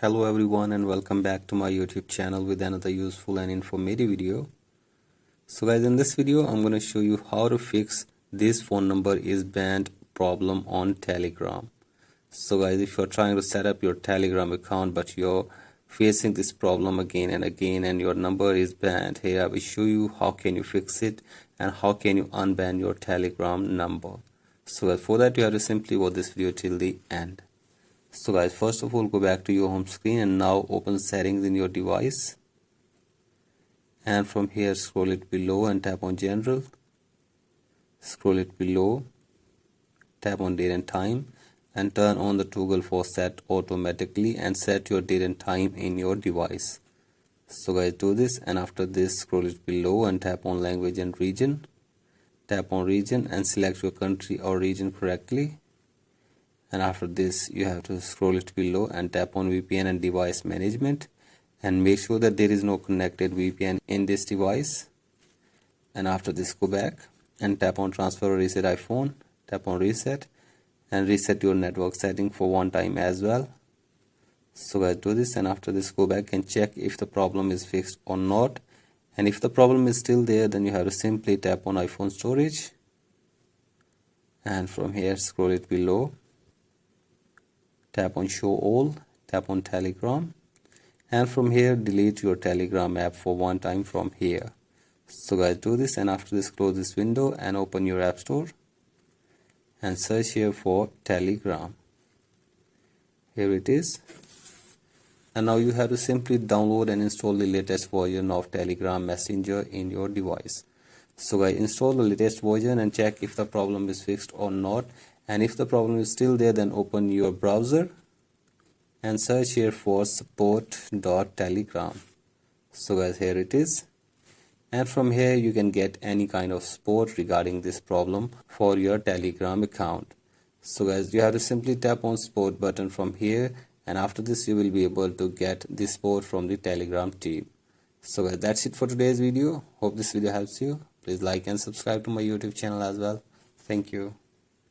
Hello everyone and welcome back to my YouTube channel with another useful and informative video. So guys, in this video I'm going to show you how to fix this phone number is banned problem on Telegram. So guys, if you're trying to set up your Telegram account but you're facing this problem again and again and your number is banned, here I will show you how can you fix it and how can you unban your Telegram number. So guys, for that you have to simply watch this video till the end. So guys, first of all, go back to your home screen and now open settings in your device, and from here scroll it below and tap on general. Scroll it below, tap on date and time, and turn on the toggle for set automatically and set your date and time in your device. So guys, do this, and after this scroll it below and tap on language and region. Tap on region and select your country or region correctly. And after this you have to scroll it below and tap on VPN and device management and make sure that there is no connected VPN in this device. And after this go back and tap on transfer or reset iPhone, tap on reset and reset your network setting for one time as well. So guys, do this, and after this go back and check if the problem is fixed or not, and if the problem is still there then you have to simply tap on iPhone storage, and from here scroll it below, tap on show all, tap on Telegram, and from here delete your Telegram app for one time from here. So guys, do this, and after this close this window and open your app store and search here for Telegram. Here it is, and now you have to simply download and install the latest version of Telegram Messenger in your device. So guys, install the latest version and check if the problem is fixed or not. And if the problem is still there, then open your browser and search here for support.telegram. So guys, here it is, and from here you can get any kind of support regarding this problem for your Telegram account. So guys, you have to simply tap on support button from here, and after this you will be able to get the support from the Telegram team. So guys, that's it for today's video. Hope this video helps you. Please like and subscribe to my YouTube channel as well. Thank you.